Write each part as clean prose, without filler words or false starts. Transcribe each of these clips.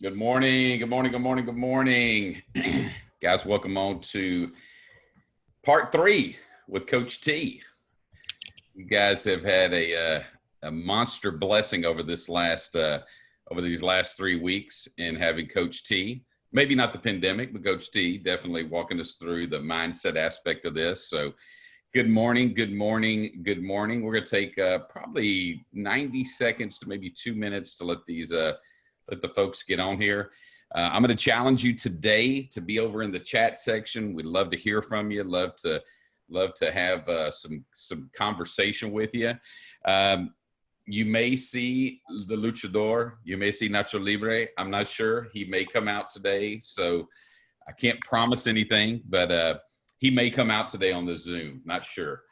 Good morning. Good morning. Good morning. Good morning. Guys, welcome on to part 3 with Coach T. You guys have had a monster blessing over this last over these last 3 weeks in having Coach T. Maybe not the pandemic, but Coach T definitely walking us through the mindset aspect of this. So good morning. Good morning. Good morning. We're going to take probably 90 seconds to maybe 2 minutes to let the folks get on here. I'm going to challenge you today to be over in the chat section. We'd love to hear from you. Love to have some conversation with you. You may see the luchador. You may see Nacho Libre. I'm not sure. He may come out today, so I can't promise anything, but he may come out today on the Zoom. Not sure.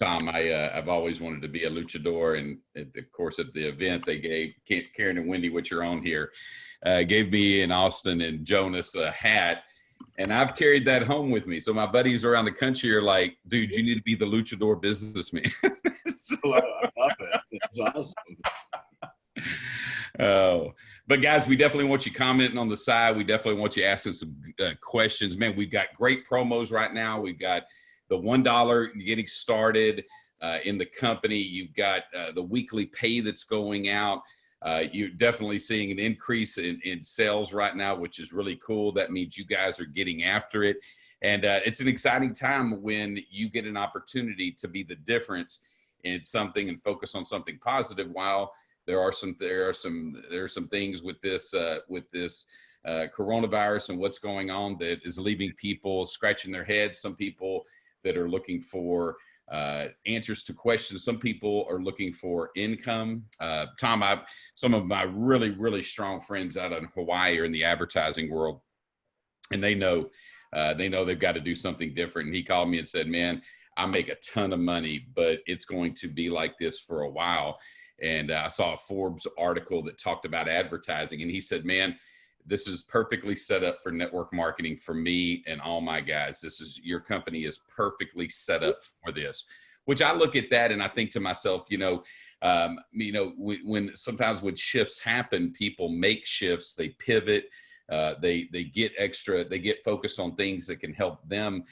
Tom, I've always wanted to be a luchador, and of course at the event they gave Karen and Wendy, which are on here, gave me and Austin and Jonas a hat, and I've carried that home with me. So my buddies around the country are like, "Dude, you need to be the luchador businessman." So, I love it. It's awesome. Oh, but guys, we definitely want you commenting on the side. We definitely want you asking some questions. Man, we've got great promos right now. We've got the $1 getting started in the company. You've got the weekly pay that's going out. You're definitely seeing an increase in sales right now, which is really cool. That means you guys are getting after it. And it's an exciting time when you get an opportunity to be the difference in something and focus on something positive, while there are some things with this coronavirus and what's going on that is leaving people scratching their heads. Some people that are looking for answers to questions. Some people are looking for income. Tom, some of my really, really strong friends out in Hawaii are in the advertising world, and they know they've got to do something different. And he called me and said, "Man, I make a ton of money, but it's going to be like this for a while." And I saw a Forbes article that talked about advertising, and he said, "Man, this is perfectly set up for network marketing for me and all my guys. Your company is perfectly set up for this," which I look at that and I think to myself, when sometimes when shifts happen, people make shifts, they pivot, they get focused on things that can help them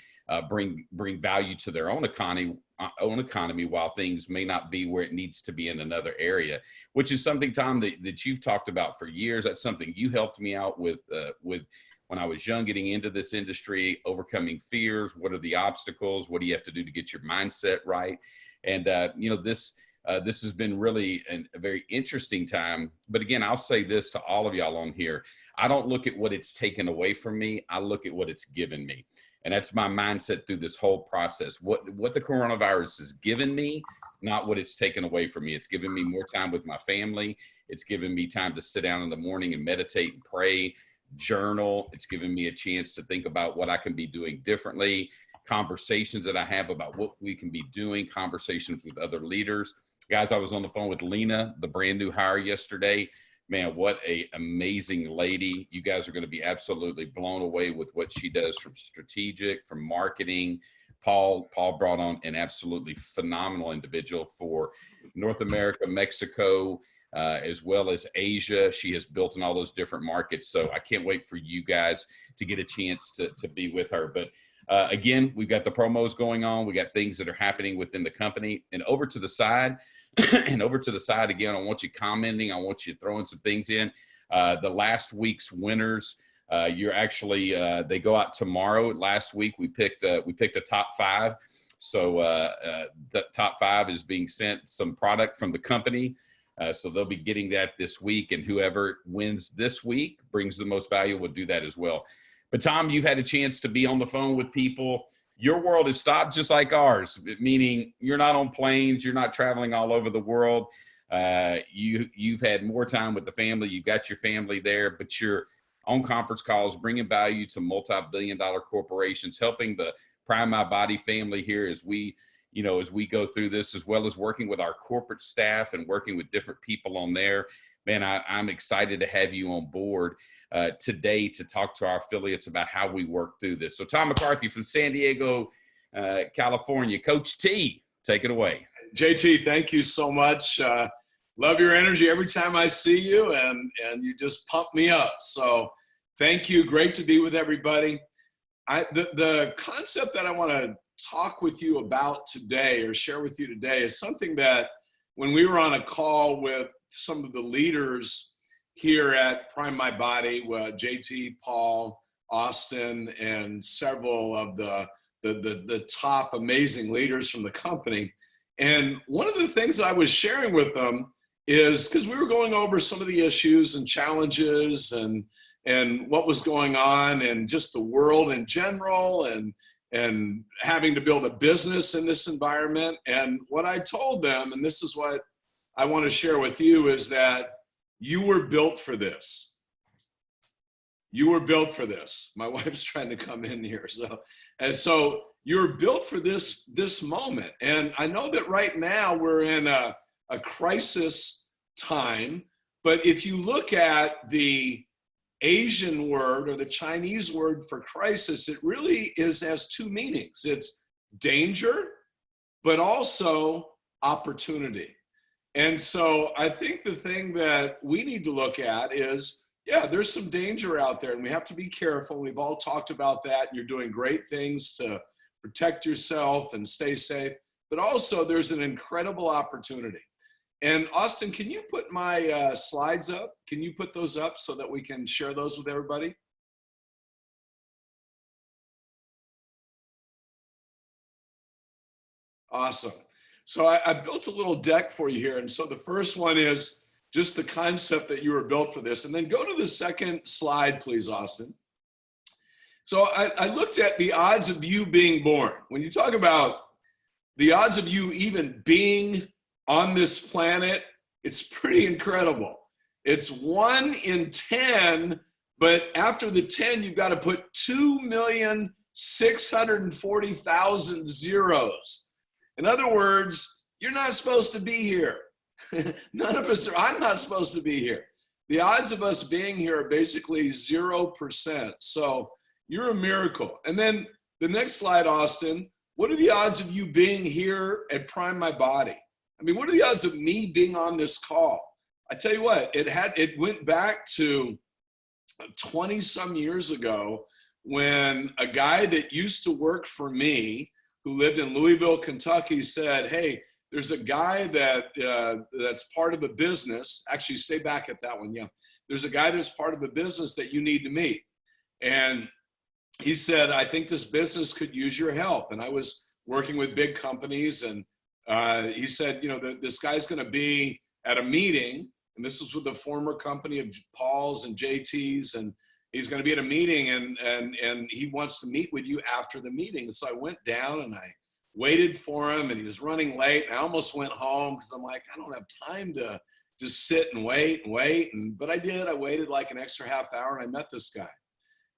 bring value to their own economy, while things may not be where it needs to be in another area, which is something, Tom, that you've talked about for years. That's something you helped me out with when I was young, getting into this industry, overcoming fears. What are the obstacles? What do you have to do to get your mindset right? And this has been really a very interesting time. But again, I'll say this to all of y'all on here: I don't look at what it's taken away from me. I look at what it's given me. And that's my mindset through this whole process. What the coronavirus has given me, not what it's taken away from me. It's given me more time with my family. It's given me time to sit down in the morning and meditate and pray, journal. It's given me a chance to think about what I can be doing differently, conversations that I have about what we can be doing, conversations with other leaders. Guys, I was on the phone with Lena, the brand new hire, yesterday. Man, what a amazing lady. You guys are going to be absolutely blown away with what she does from strategic, from marketing. Paul brought on an absolutely phenomenal individual for North America, Mexico, as well as Asia. She has built in all those different markets. So I can't wait for you guys to get a chance to be with her. But again, we've got the promos going on. We got things that are happening within the company. And over to the side, again, I want you commenting. I want you throwing some things in. The last week's winners, you're actually they go out tomorrow. Last week we picked a top 5. So the top 5 is being sent some product from the company. So they'll be getting that this week, and whoever wins this week brings the most value will do that as well. But Tom, you've had a chance to be on the phone with people. Your world has stopped just like ours, meaning you're not on planes, you're not traveling all over the world. You've had more time with the family. You've got your family there, but you're on conference calls, bringing value to multi-billion-dollar corporations, helping the Prime My Body family here as we go through this, as well as working with our corporate staff and working with different people on there. Man, I'm excited to have you on board today to talk to our affiliates about how we work through this. So Tom McCarthy from San Diego, California. Coach T, take it away. JT, thank you so much. Love your energy every time I see you, and you just pump me up. So thank you. Great to be with everybody. The concept that I want to talk with you about today or share with you today is something that when we were on a call with some of the leaders here at Prime My Body, JT, Paul, Austin, and several of the top amazing leaders from the company. And one of the things that I was sharing with them is because we were going over some of the issues and challenges and what was going on and just the world in general and having to build a business in this environment. And what I told them, and this is what I want to share with you, is that you were built for this. You were built for this. My wife's trying to come in here. So you're built for this moment. And I know that right now we're in a crisis time, but if you look at the Asian word or the Chinese word for crisis, it really has two meanings. It's danger, but also opportunity. And so I think the thing that we need to look at is, yeah, there's some danger out there and we have to be careful. We've all talked about that. You're doing great things to protect yourself and stay safe, but also there's an incredible opportunity. And Austin, can you put my slides up? Can you put those up so that we can share those with everybody? Awesome. So I built a little deck for you here. And so the first one is just the concept that you were built for this. And then go to the second slide, please, Austin. So I looked at the odds of you being born. When you talk about the odds of you even being on this planet, it's pretty incredible. It's 1 in 10, but after the 10, you've got to put 2,640,000 zeros. In other words, you're not supposed to be here. None of us are. I'm not supposed to be here. The odds of us being here are basically 0%. So you're a miracle. And then the next slide, Austin, what are the odds of you being here at Prime My Body? I mean, what are the odds of me being on this call? I tell you what, it went back to 20 some years ago when a guy that used to work for me who lived in Louisville, Kentucky said, hey, there's a guy that's part of a business. Actually, stay back at that one. Yeah. There's a guy that's part of a business that you need to meet. And he said, I think this business could use your help. And I was working with big companies, and he said, you know, this guy's going to be at a meeting, and this was with the former company of Paul's and JT's, and he's going to be at a meeting, and he wants to meet with you after the meeting. And so I went down and I waited for him, and he was running late. And I almost went home because I'm like, I don't have time to just sit and wait. But I did. I waited like an extra half hour, and I met this guy.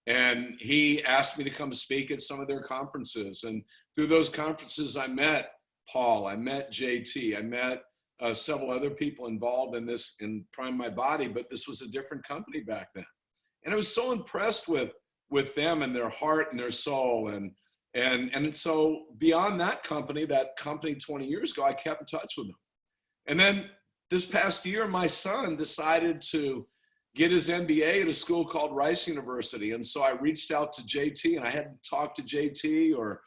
And he asked me to come speak at some of their conferences. And through those conferences, I met Paul, I met JT, I met several other people involved in this, in Prime My Body, but this was a different company back then. And I was so impressed with them and their heart and their soul. And so beyond that company 20 years ago, I kept in touch with them. And then this past year, my son decided to get his MBA at a school called Rice University. And so I reached out to JT, and I hadn't talked to JT or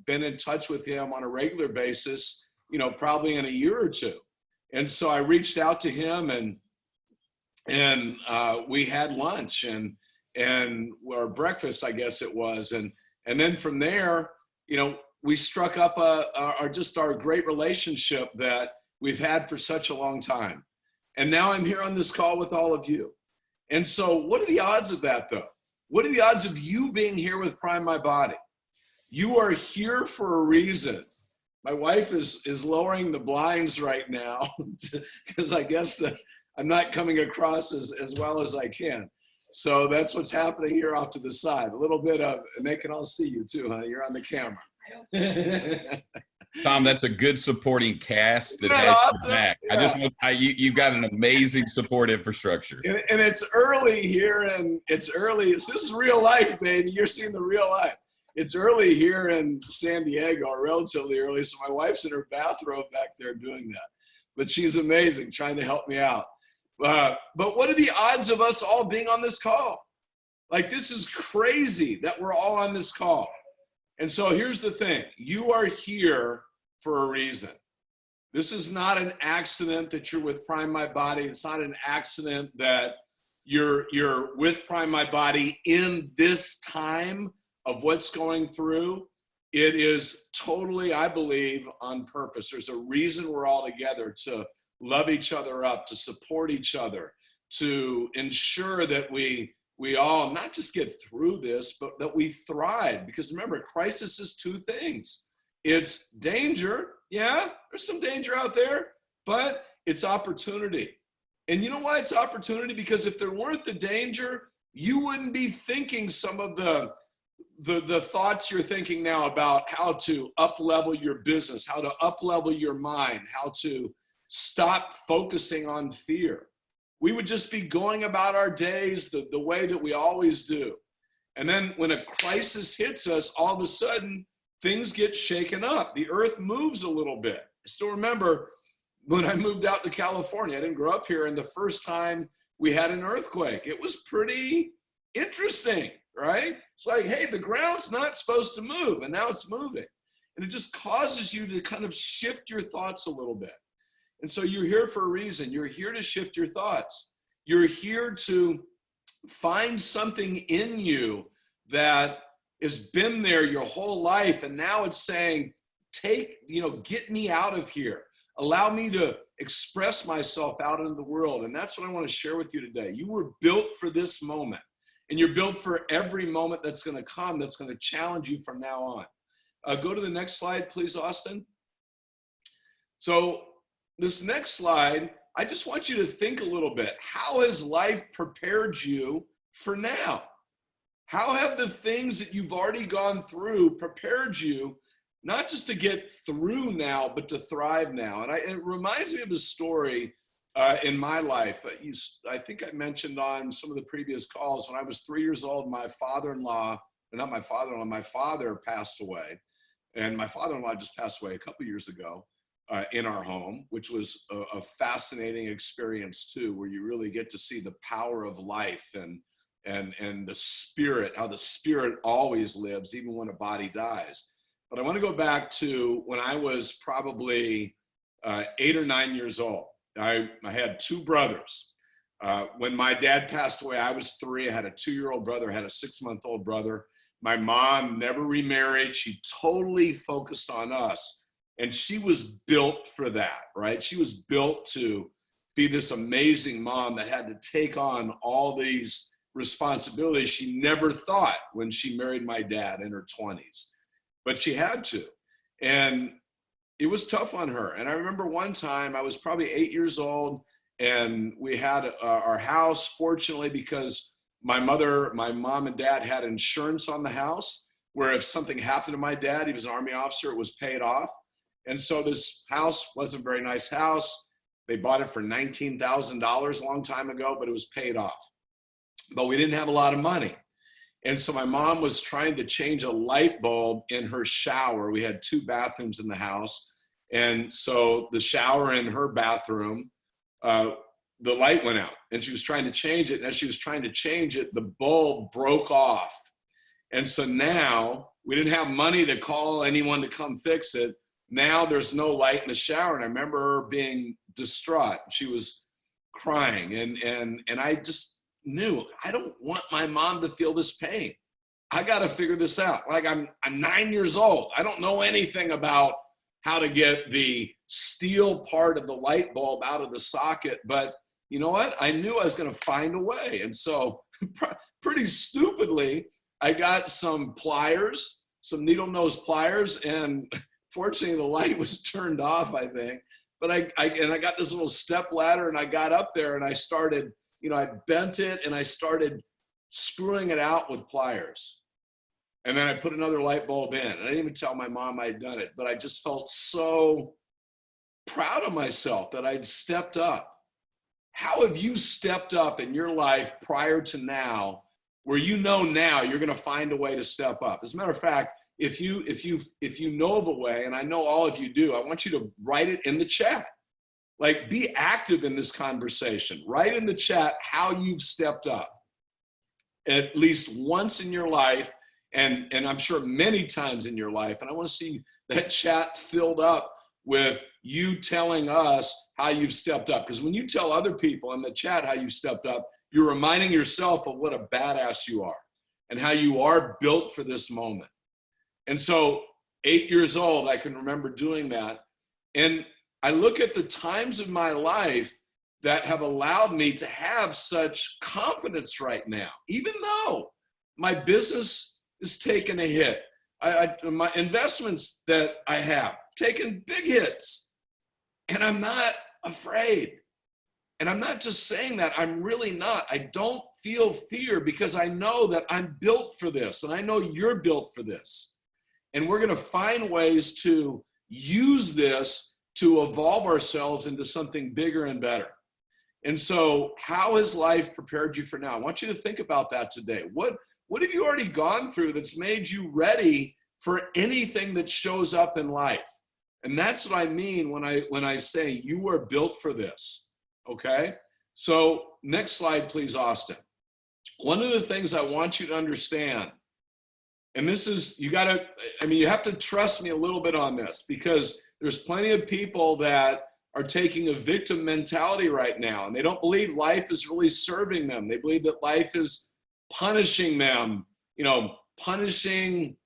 been in touch with him on a regular basis, you know, probably in a year or two. And so I reached out to him, and we had lunch or breakfast, I guess it was. And then from there, you know, we struck up our great relationship that we've had for such a long time. And now I'm here on this call with all of you. And so what are the odds of that, though? What are the odds of you being here with Prime My Body? You are here for a reason. My wife is lowering the blinds right now because I guess that I'm not coming across as well as I can. So that's what's happening here off to the side. A little bit of, and they can all see you too, huh? You're on the camera. Tom, that's a good supporting cast that has awesome? your back. Yeah. I just want you've got an amazing support infrastructure. And it's early here, and it's early. This is real life, baby. You're seeing the real life. It's early here in San Diego, or relatively early, so my wife's in her bathrobe back there doing that. but she's amazing trying to help me out. But what are the odds of us all being on this call? Like, this is crazy that we're all on this call. And so here's the thing. You are here for a reason. This is not an accident that you're with Prime My Body. It's not an accident that you're with Prime My Body in this time of what's going through. It is totally, I believe, on purpose. There's a reason we're all together, to love each other up, to support each other, to ensure that we all not just get through this, but that we thrive. Because remember, crisis is two things. It's danger. Yeah, there's some danger out there, but it's opportunity. And you know why it's opportunity? Because if there weren't the danger, you wouldn't be thinking some of the thoughts you're thinking now about how to up-level your business, how to up-level your mind, how to stop focusing on fear. We would just be going about our days the way that we always do. And then when a crisis hits us, all of a sudden, things get shaken up. The earth moves a little bit. I still remember when I moved out to California. I didn't grow up here, and the first time we had an earthquake, it was pretty interesting, right? It's like, hey, the ground's not supposed to move, and now it's moving. And it just causes you to kind of shift your thoughts a little bit. And so you're here for a reason. You're here to shift your thoughts. You're here to find something in you that has been there your whole life, and now it's saying, get me out of here. Allow me to express myself out into the world. And that's what I want to share with you today. You were built for this moment, and you're built for every moment that's going to come, that's going to challenge you from now on. Go to the next slide, please, Austin. So this next slide, I just want you to think a little bit. How has life prepared you for now? How have the things that you've already gone through prepared you, not just to get through now, but to thrive now? And it reminds me of a story in my life. I think I mentioned on some of the previous calls, when I was 3 years old, my father passed away. And my father-in-law just passed away a couple years ago in our home, which was a fascinating experience too, where you really get to see the power of life and the spirit, how the spirit always lives, even when a body dies. But I want to go back to when I was probably 8 or 9 years old. I had two brothers. When my dad passed away, I was 3. I had a 2-year-old brother, had a 6-month-old brother. My mom never remarried. She totally focused on us. And she was built for that, right? She was built to be this amazing mom that had to take on all these responsibilities she never thought when she married my dad in her 20s. But she had to. And it was tough on her. And I remember one time, I was probably 8 years old, and we had our house, fortunately, because my mom and dad had insurance on the house, where if something happened to my dad, he was an Army officer, it was paid off. And so this house wasn't a very nice house. They bought it for $19,000 a long time ago, but it was paid off. But we didn't have a lot of money. And so my mom was trying to change a light bulb in her shower. We had 2 bathrooms in the house. And so the shower in her bathroom, the light went out, and she was trying to change it. And as she was trying to change it, the bulb broke off. And so now we didn't have money to call anyone to come fix it. Now there's no light in the shower. And I remember her being distraught. She was crying. And I just knew, I don't want my mom to feel this pain. I got to figure this out. Like, I'm 9 years old. I don't know anything about how to get the steel part of the light bulb out of the socket. But you know what? I knew I was going to find a way. And so pretty stupidly, I got some pliers, some needle nose pliers, and fortunately the light was turned off, I think. But I got this little step ladder, and I got up there, and I started, I bent it, and I started screwing it out with pliers. And then I put another light bulb in. And I didn't even tell my mom I had done it, but I just felt so proud of myself that I'd stepped up. How have you stepped up in your life prior to now, where now you're going to find a way to step up? As a matter of fact, if you know of a way, and I know all of you do, I want you to write it in the chat. Like, be active in this conversation. Write in the chat how you've stepped up at least once in your life, and I'm sure many times in your life. And I want to see that chat filled up with you telling us how you've stepped up. Because when you tell other people in the chat how you stepped up, you're reminding yourself of what a badass you are and how you are built for this moment. And so 8 years old, I can remember doing that. And I look at the times of my life that have allowed me to have such confidence right now, even though my business is taking a hit. My investments that I have taken big hits, and I'm not afraid. And I'm not just saying that, I'm really not. I don't feel fear because I know that I'm built for this, and I know you're built for this. And we're going to find ways to use this to evolve ourselves into something bigger and better. And so, how has life prepared you for now? I want you to think about that today. What have you already gone through that's made you ready for anything that shows up in life? And that's what I mean when I say you are built for this, okay? So next slide, please, Austin. One of the things I want you to understand, and this is, you have to trust me a little bit on this, because there's plenty of people that are taking a victim mentality right now, and they don't believe life is really serving them. They believe that life is punishing them, punishing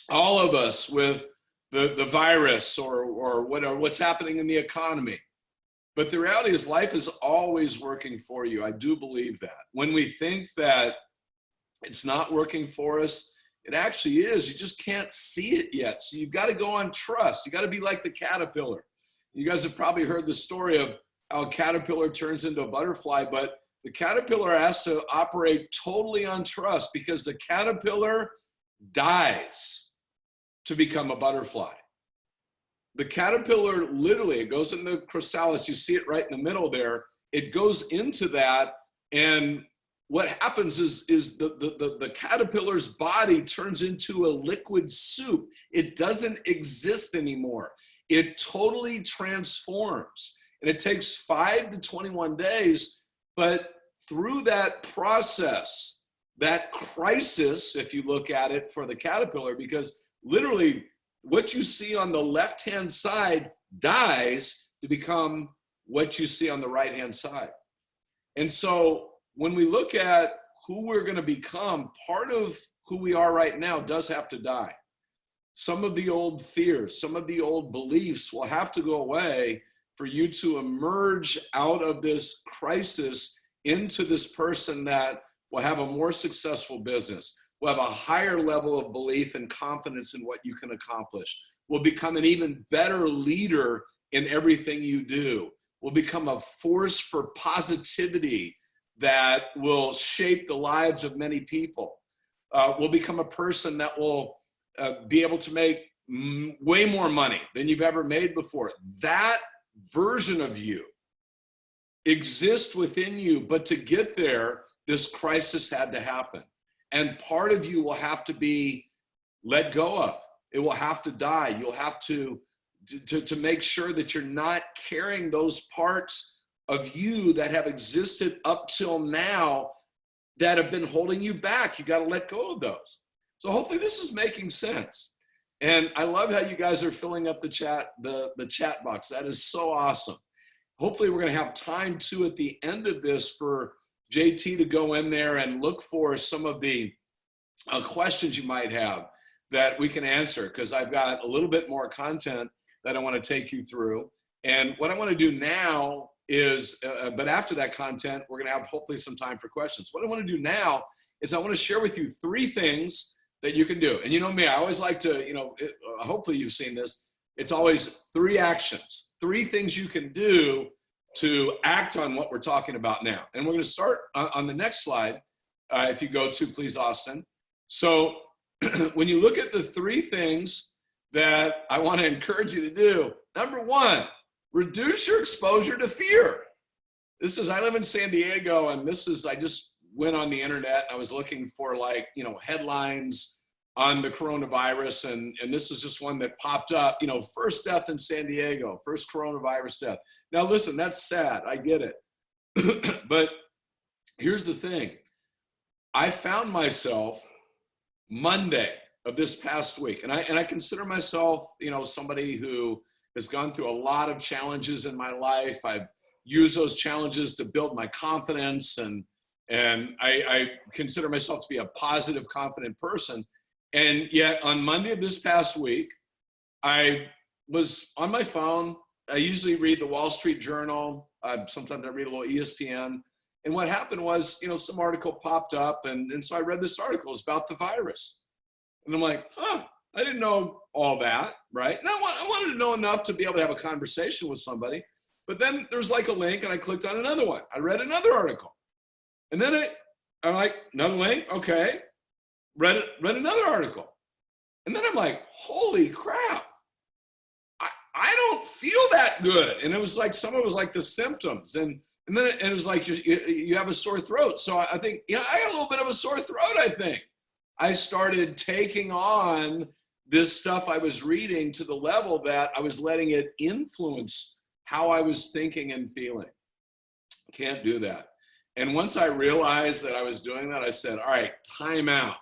all of us with the virus or what's happening in the economy. But the reality is life is always working for you. I do believe that. When we think that it's not working for us, it actually is. You just can't see it yet. So you've got to go on trust. You got to be like the caterpillar. You guys have probably heard the story of how a caterpillar turns into a butterfly, but the caterpillar has to operate totally on trust, because the caterpillar dies to become a butterfly. The caterpillar literally, it goes in the chrysalis, you see it right in the middle there, it goes into that, and what happens is the caterpillar's body turns into a liquid soup. It doesn't exist anymore. It totally transforms. And it takes 5 to 21 days, but through that process, that crisis, if you look at it for the caterpillar, because literally what you see on the left-hand side dies to become what you see on the right-hand side. And so when we look at who we're going to become, part of who we are right now does have to die. Some of the old fears, some of the old beliefs will have to go away for you to emerge out of this crisis into this person that will have a more successful business, will have a higher level of belief and confidence in what you can accomplish, will become an even better leader in everything you do, will become a force for positivity that will shape the lives of many people, will become a person that will be able to make way more money than you've ever made before. That version of you exists within you, but to get there, this crisis had to happen. And part of you will have to be let go of. It will have to die. You'll have to make sure that you're not carrying those parts of you that have existed up till now that have been holding you back. You got to let go of those. So hopefully this is making sense. And I love how you guys are filling up the chat box. That is so awesome. Hopefully we're going to have time too at the end of this for JT to go in there and look for some of the questions you might have that we can answer, because I've got a little bit more content that I want to take you through. And what I want to do now is, but after that content, we're going to have hopefully some time for questions. What I want to do now is I want to share with you 3 things that you can do. And you know me, I always like to, hopefully you've seen this. It's always 3 actions, 3 things you can do to act on what we're talking about now. And we're going to start on the next slide. If you go to, please, Austin. So when you look at the 3 things that I want to encourage you to do, number 1, reduce your exposure to fear. I live in San Diego, and I just went on the internet and I was looking for headlines on the coronavirus, and this is just one that popped up, first death in San Diego, first coronavirus death. Now listen, that's sad, I get it. But here's the thing. I found myself Monday of this past week, and I consider myself, somebody who has gone through a lot of challenges in my life. I've used those challenges to build my confidence, and I consider myself to be a positive, confident person. And yet on Monday of this past week, I was on my phone. I usually read the Wall Street Journal. Sometimes I read a little ESPN. And what happened was, some article popped up. And so I read this article. It's about the virus. And I'm like, I didn't know all that, right? And I wanted to know enough to be able to have a conversation with somebody. But then there's like a link, and I clicked on another one. I read another article. And then I'm like, another link, okay. Read another article. And then I'm like, holy crap. I don't feel that good. And it was like, some of it was like the symptoms. And then it was like, you have a sore throat. So I think, I got a little bit of a sore throat, I think. I started taking on this stuff I was reading to the level that I was letting it influence how I was thinking and feeling. Can't do that. And once I realized that I was doing that, I said, all right, time out.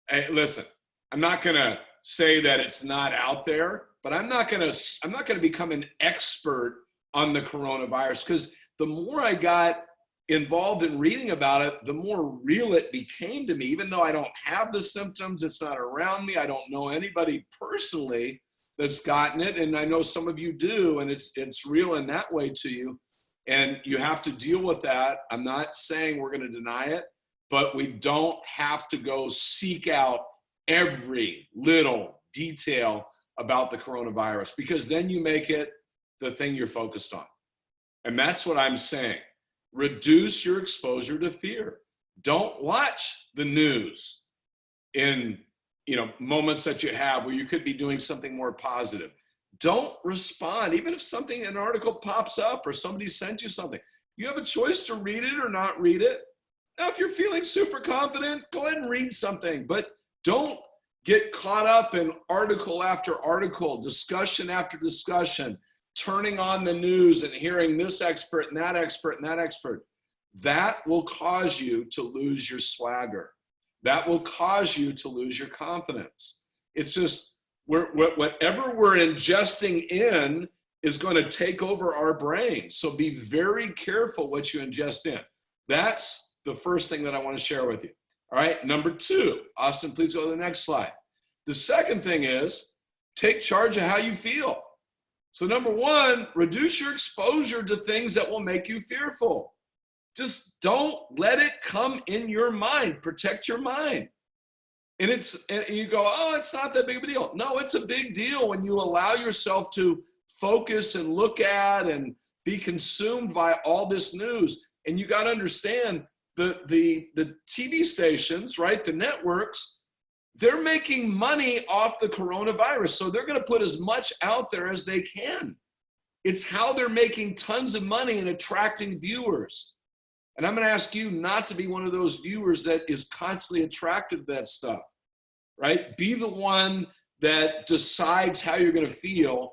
Hey, listen, I'm not going to say that it's not out there, but I'm not going to become an expert on the coronavirus, because the more I got involved in reading about it, the more real it became to me. Even though I don't have the symptoms, it's not around me, I don't know anybody personally that's gotten it, and I know some of you do, and it's real in that way to you. And you have to deal with that. I'm not saying we're going to deny it, but we don't have to go seek out every little detail about the coronavirus, because then you make it the thing you're focused on. And that's what I'm saying. Reduce your exposure to fear. Don't watch the news in moments that you have where you could be doing something more positive. Don't respond, even if an article pops up or somebody sent you something. You have a choice to read it or not read it. Now, if you're feeling super confident, go ahead and read something, but don't get caught up in article after article, discussion after discussion, turning on the news and hearing this expert and that expert and that expert. That will cause you to lose your swagger. That will cause you to lose your confidence. It's just, whatever we're ingesting in is going to take over our brain. So be very careful what you ingest in. That's the first thing that I want to share with you. All right, number 2. Austin, please go to the next slide. The second thing is take charge of how you feel. So number 1, reduce your exposure to things that will make you fearful. Just don't let it come in your mind. Protect your mind. And you go, oh, it's not that big of a deal. No, it's a big deal when you allow yourself to focus and look at and be consumed by all this news. And you got to understand the TV stations, right? The networks, they're making money off the coronavirus. So they're going to put as much out there as they can. It's how they're making tons of money and attracting viewers. And I'm going to ask you not to be one of those viewers that is constantly attracted to that stuff, right? Be the one that decides how you're going to feel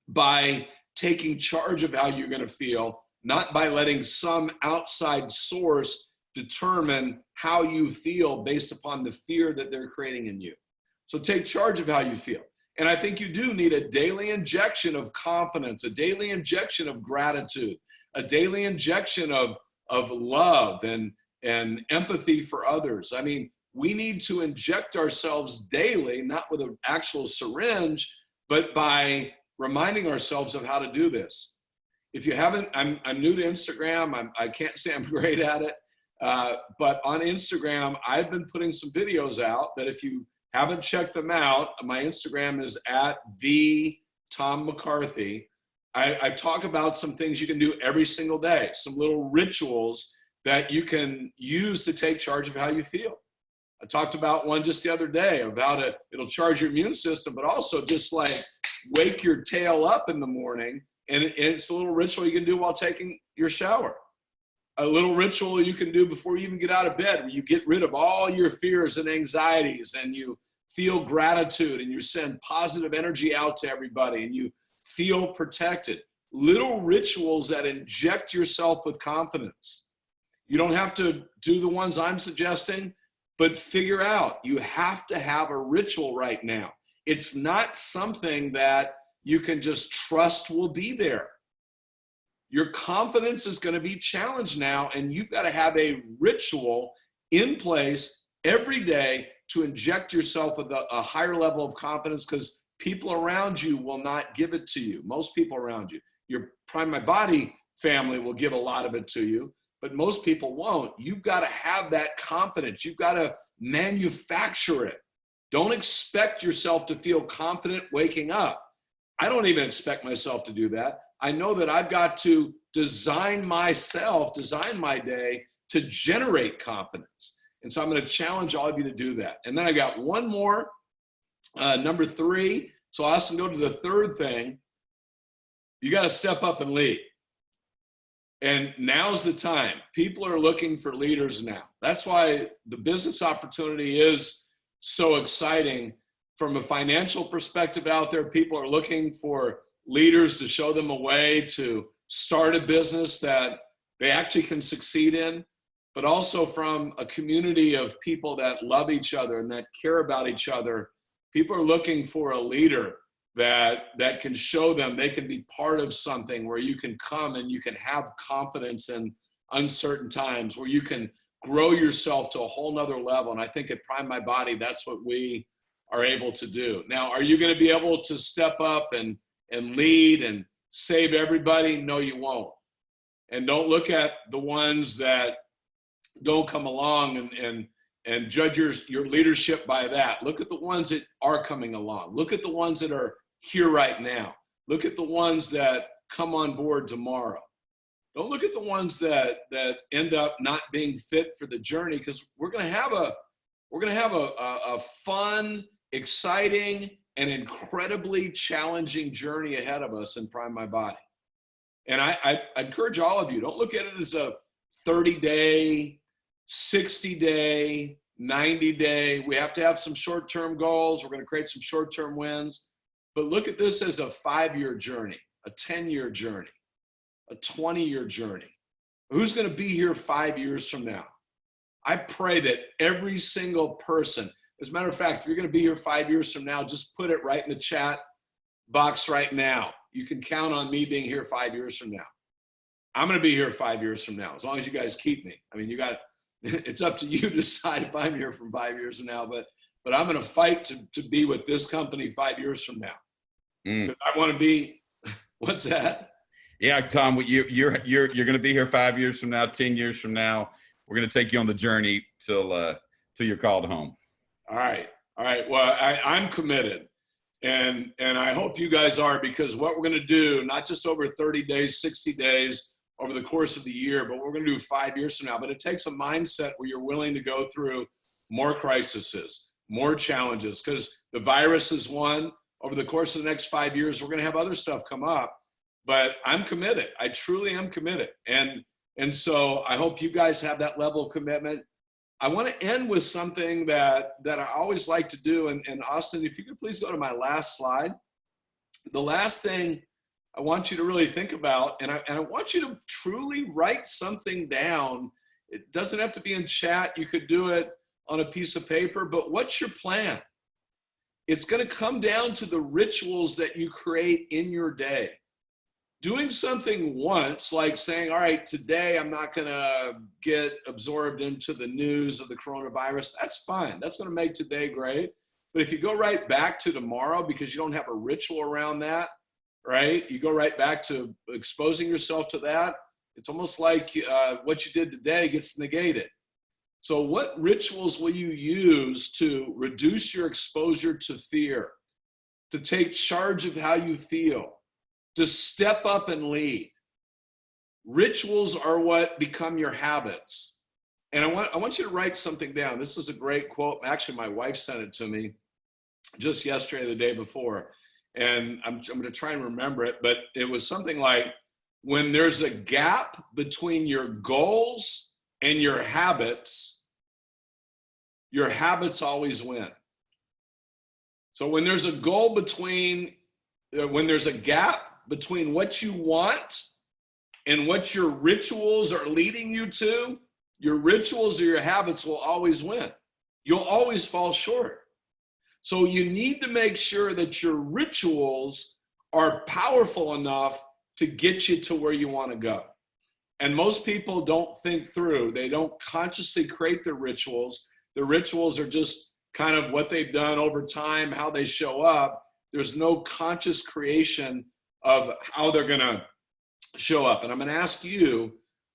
by taking charge of how you're going to feel, not by letting some outside source determine how you feel based upon the fear that they're creating in you. So take charge of how you feel. And I think you do need a daily injection of confidence, a daily injection of gratitude, a daily injection of love and empathy for others. I mean, we need to inject ourselves daily, not with an actual syringe, but by reminding ourselves of how to do this. If you haven't, I'm new to Instagram. I can't say I'm great at it, but on Instagram, I've been putting some videos out that if you haven't checked them out, my Instagram is @TheTomMcCarthy. I talk about some things you can do every single day, some little rituals that you can use to take charge of how you feel. I talked about one just the other day about it'll charge your immune system, but also just like wake your tail up in the morning. And it's a little ritual you can do while taking your shower. a little ritual you can do before you even get out of bed, where you get rid of all your fears and anxieties, and you feel gratitude, and you send positive energy out to everybody, and you feel protected. Little rituals that inject yourself with confidence. You don't have to do the ones I'm suggesting, but figure out, you have to have a ritual right now. It's not something that you can just trust will be there. Your confidence is going to be challenged now, and you've got to have a ritual in place every day to inject yourself with a higher level of confidence, because people around you will not give it to you. Most people around you, your Prime My Body family will give a lot of it to you, but most people won't. You've got to have that confidence. You've got to manufacture it. Don't expect yourself to feel confident waking up. I don't even expect myself to do that. I know that I've got to design my day to generate confidence. And so I'm going to challenge all of you to do that. And then I got one more, number 3. So Austin, go to the third thing. You got to step up and lead. And now's the time. People are looking for leaders now. That's why the business opportunity is so exciting. From a financial perspective out there, people are looking for leaders to show them a way to start a business that they actually can succeed in, but also from a community of people that love each other and that care about each other. People are looking for a leader that can show them they can be part of something, where you can come and you can have confidence in uncertain times, where you can grow yourself to a whole nother level. And I think at Prime My Body, that's what we are able to do. Now, are you going to be able to step up and lead and save everybody? No, you won't. And don't look at the ones that don't come along and judge your leadership by that. Look at the ones that are coming along. Look at the ones that are here right now. Look at the ones that come on board tomorrow. Don't look at the ones that end up not being fit for the journey, because we're going to have a fun, exciting, and incredibly challenging journey ahead of us in Prime My Body. And I encourage all of you, don't look at it as a 30-day, 60-day, 90-day. We have to have some short-term goals. We're going to create some short-term wins. But look at this as a 5-year journey, a 10-year journey, a 20-year journey. Who's going to be here 5 years from now? I pray that every single person, as a matter of fact, if you're going to be here 5 years from now, just put it right in the chat box right now. You can count on me being here 5 years from now. I'm going to be here 5 years from now, as long as you guys keep me. I mean, it's up to you to decide if I'm here from 5 years from now, but I'm going to fight to be with this company 5 years from now. Because I want to be, what's that? Yeah, Tom, you're going to be here 5 years from now, 10 years from now. We're going to take you on the journey till you're called home. All right. Well, I'm committed, and I hope you guys are, because what we're going to do, not just over 30 days, 60 days, over the course of the year, but we're going to do 5 years from now. But it takes a mindset where you're willing to go through more crises, more challenges, because the virus is one. Over the course of the next 5 years, we're going to have other stuff come up. But I'm committed. I truly am committed. And so I hope you guys have that level of commitment. I want to end with something that I always like to do. And Austin, if you could please go to my last slide. The last thing I want you to really think about, and I want you to truly write something down. It doesn't have to be in chat. You could do it on a piece of paper, but what's your plan? It's going to come down to the rituals that you create in your day. Doing something once, like saying, all right, today I'm not going to get absorbed into the news of the coronavirus, that's fine. That's going to make today great. But if you go right back to tomorrow because you don't have a ritual around that, right? You go right back to exposing yourself to that. It's almost like what you did today gets negated. So what rituals will you use to reduce your exposure to fear, to take charge of how you feel, to step up and lead? Rituals are what become your habits. And I want you to write something down. This is a great quote. Actually, my wife sent it to me just yesterday, the day before. And I'm going to try and remember it, but it was something like, when there's a gap between your goals and your habits always win. So when there's a when there's a gap between what you want and what your rituals are leading you to, your rituals or your habits will always win. You'll always fall short. So you need to make sure that your rituals are powerful enough to get you to where you want to go. And most people don't think through. They don't consciously create their rituals. The rituals are just kind of what they've done over time, how they show up. There's no conscious creation of how they're going to show up. And I'm going to ask you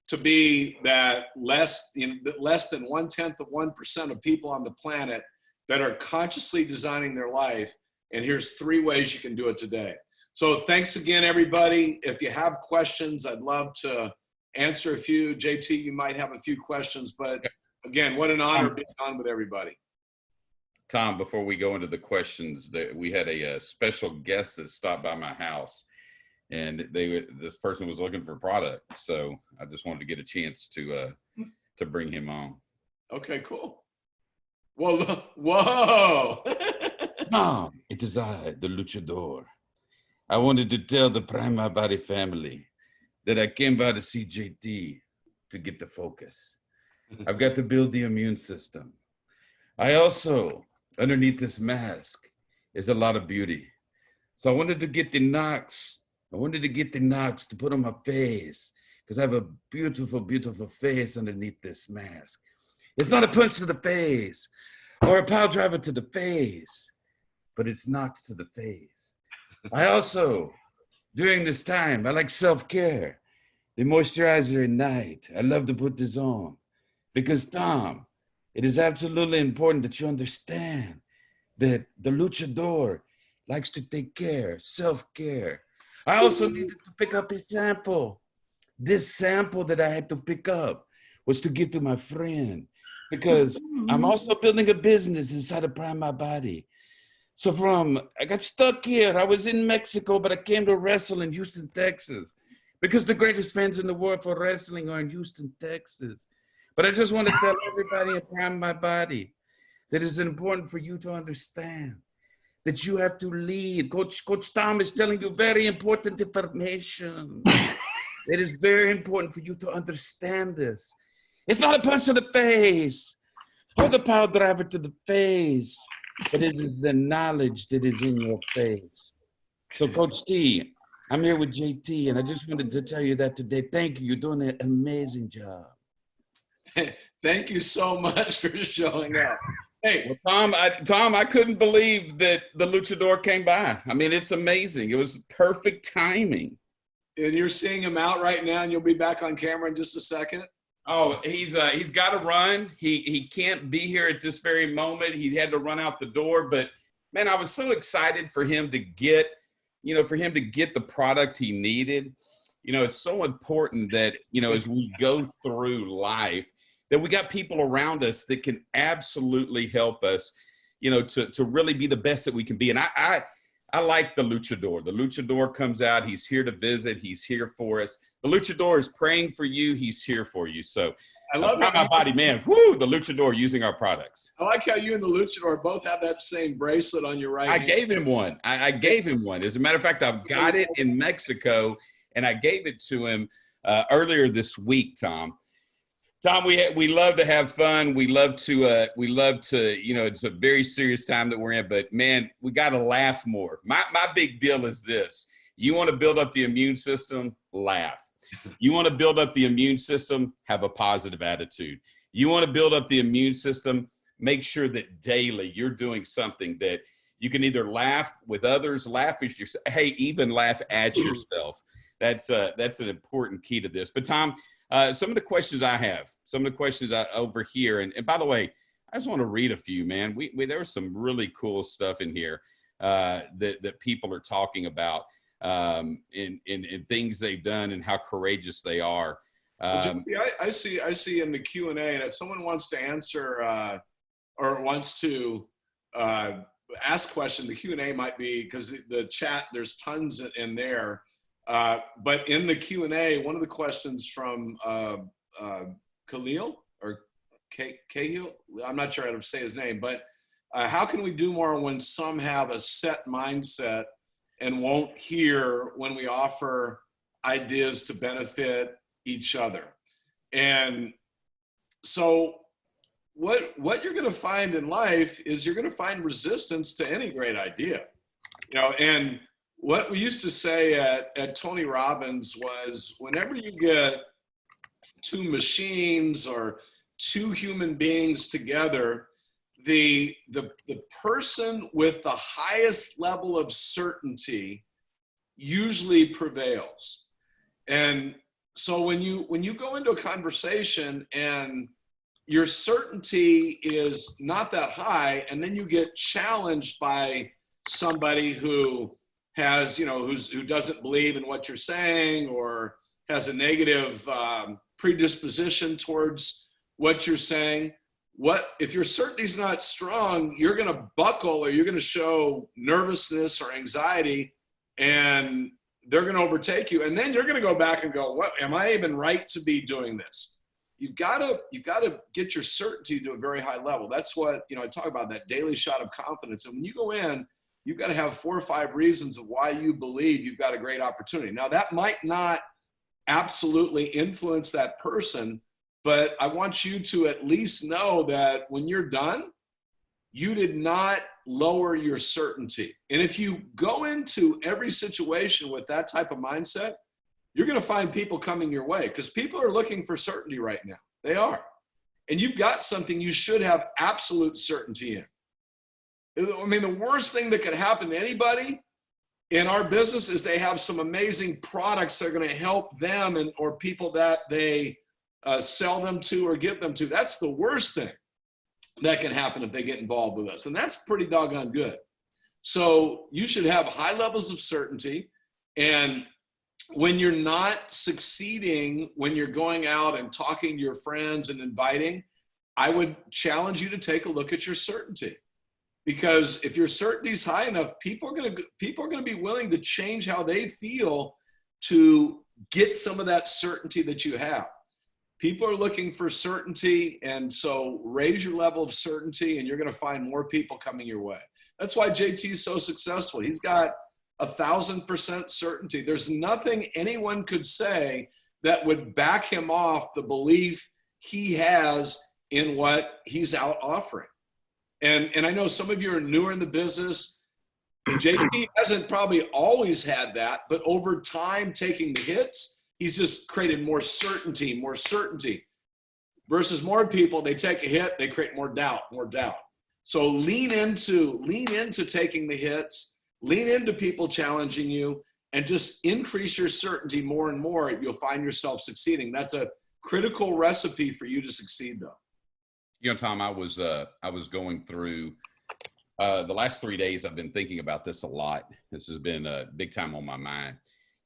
to be that less than 0.1% of people on the planet that are consciously designing their life. And here's 3 ways you can do it today. So thanks again, everybody. If you have questions, I'd love to answer a few. JT, you might have a few questions, but again, what an honor being on with everybody. Tom, before we go into the questions, we had a special guest that stopped by my house, and this person was looking for product. So I just wanted to get a chance to bring him on. Okay, cool. Well, whoa. Tom, it is I, the Luchador. I wanted to tell the Prime My Body family that I came by to see JT to get the focus. I've got to build the immune system. I also, underneath this mask, is a lot of beauty. So I wanted to get the Knox. I wanted to get the Knox to put on my face because I have a beautiful, beautiful face underneath this mask. It's not a punch to the face or a pile driver to the face, but it's knocks to the face. I also, during this time, I like self-care. The moisturizer at night. I love to put this on because, Tom, it is absolutely important that you understand that the Luchador likes to take care, self-care. I also needed to pick up a sample. This sample that I had to pick up was to give to my friend because I'm also building a business inside of Prime My Body. So I got stuck here. I was in Mexico, but I came to wrestle in Houston, Texas, because the greatest fans in the world for wrestling are in Houston, Texas. But I just want to tell everybody in Prime My Body that it's important for you to understand that you have to lead. Coach Tom is telling you very important information. It is very important for you to understand this. It's not a punch to the face or the power driver to the face, but it is the knowledge that is in your face. So, Coach T, I'm here with JT, and I just wanted to tell you that today. Thank you. You're doing an amazing job. Thank you so much for showing up. Hey, well, Tom, I couldn't believe that the Luchador came by. I mean, it's amazing. It was perfect timing. And you're seeing him out right now, and you'll be back on camera in just a second. Oh, he's got to run. He can't be here at this very moment. He had to run out the door. But man, I was so excited for him to get, the product he needed. It's so important that, as we go through life, that we got people around us that can absolutely help us, to really be the best that we can be. And I like the Luchador. The Luchador comes out. He's here to visit. He's here for us. The Luchador is praying for you. He's here for you. So I love my body, man. Woo, the Luchador using our products. I like how you and the Luchador both have that same bracelet on your right hand. I gave him one. I gave him one. As a matter of fact, I've got it in Mexico, and I gave it to him earlier this week, Tom. Tom, we love to have fun. We love to, it's a very serious time that we're in, but man, we got to laugh more. My big deal is this. You want to build up the immune system, laugh. You want to build up the immune system, have a positive attitude. You want to build up the immune system, make sure that daily you're doing something that you can either laugh with others, laugh at yourself, even laugh at yourself. That's an important key to this. But Tom, some of the questions I have, over here, and by the way, I just want to read a few, man. There was some really cool stuff in here that people are talking about in things they've done and how courageous they are. I see in the Q&A, and if someone wants to answer or wants to ask question, the Q&A might be, because the chat, there's tons in there. But in the Q&A, one of the questions from Khalil or Cahill, I'm not sure how to say his name, but how can we do more when some have a set mindset and won't hear when we offer ideas to benefit each other? And so what you're going to find in life is you're going to find resistance to any great idea, and what we used to say at Tony Robbins was, whenever you get two machines or two human beings together, the person with the highest level of certainty usually prevails. And so when you go into a conversation and your certainty is not that high, and then you get challenged by somebody who has, who doesn't believe in what you're saying or has a negative predisposition towards what you're saying, if your certainty is not strong, you're going to buckle, or you're going to show nervousness or anxiety, and they're going to overtake you. And then you're going to go back and go, what, am I even right to be doing this? You've got to get your certainty to a very high level. That's what, I talk about, that daily shot of confidence. And when you go in, you've got to have 4 or 5 reasons of why you believe you've got a great opportunity. Now, that might not absolutely influence that person, but I want you to at least know that when you're done, you did not lower your certainty. And if you go into every situation with that type of mindset, you're going to find people coming your way, because people are looking for certainty right now. They are. And you've got something you should have absolute certainty in. I mean, the worst thing that could happen to anybody in our business is they have some amazing products that are going to help them or people that they sell them to or give them to. That's the worst thing that can happen if they get involved with us. And that's pretty doggone good. So you should have high levels of certainty. And when you're not succeeding, when you're going out and talking to your friends and inviting, I would challenge you to take a look at your certainty. Because if your certainty is high enough, people are going to be willing to change how they feel to get some of that certainty that you have. People are looking for certainty, and so raise your level of certainty, and you're going to find more people coming your way. That's why JT is so successful. He's got 1,000% certainty. There's nothing anyone could say that would back him off the belief he has in what he's out offering. And I know some of you are newer in the business. JT hasn't probably always had that, but over time, taking the hits, he's just created more certainty. Versus more people, they take a hit, they create more doubt. So lean into taking the hits, lean into people challenging you, and just increase your certainty more and more. You'll find yourself succeeding. That's a critical recipe for you to succeed, though. Tom, I was going through the last 3 days. I've been thinking about this a lot. This has been big time on my mind.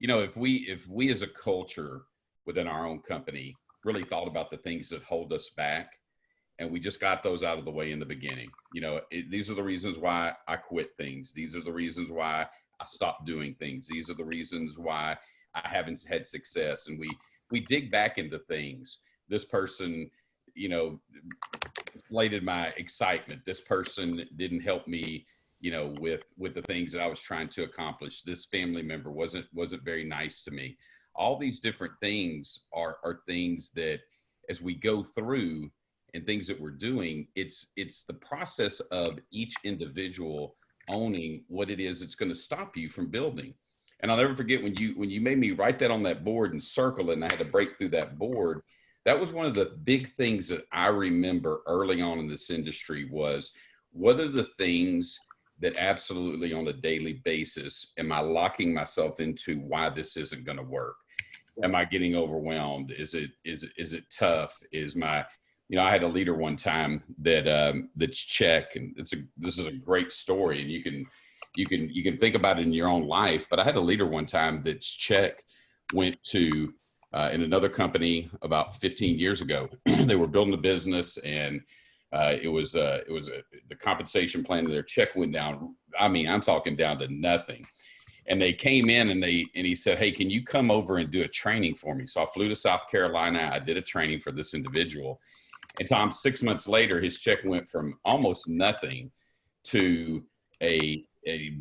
If we as a culture within our own company really thought about the things that hold us back, and we just got those out of the way in the beginning. These are the reasons why I quit things. These are the reasons why I stopped doing things. These are the reasons why I haven't had success. And we dig back into things. This person, inflated my excitement. This person didn't help me, with the things that I was trying to accomplish. This family member wasn't very nice to me. All these different things are things that, as we go through and things that we're doing, it's the process of each individual owning what it is that's going to stop you from building. And I'll never forget when you made me write that on that board and circle it, and I had to break through that board. That was one of the big things that I remember early on in this industry was, what are the things that absolutely on a daily basis am I locking myself into why this isn't going to work? Am I getting overwhelmed? Is it tough? I had a leader one time that's Czech, and this is a great story, and you can think about it in your own life. But I had a leader one time that's Czech, went to in another company about 15 years ago. They were building a business, and the compensation plan of their check went down. I mean, I'm talking down to nothing. And they came in and he said, hey, can you come over and do a training for me? So I flew to South Carolina. I did a training for this individual. And Tom, 6 months later, his check went from almost nothing to a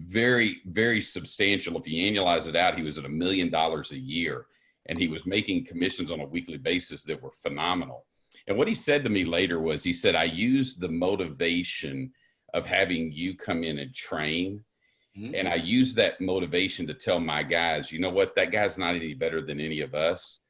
very, very substantial. If you annualize it out, he was at $1 million a year, and he was making commissions on a weekly basis that were phenomenal. And what he said to me later was, he said, I used the motivation of having you come in and train. Mm-hmm. And I used that motivation to tell my guys, you know what, that guy's not any better than any of us,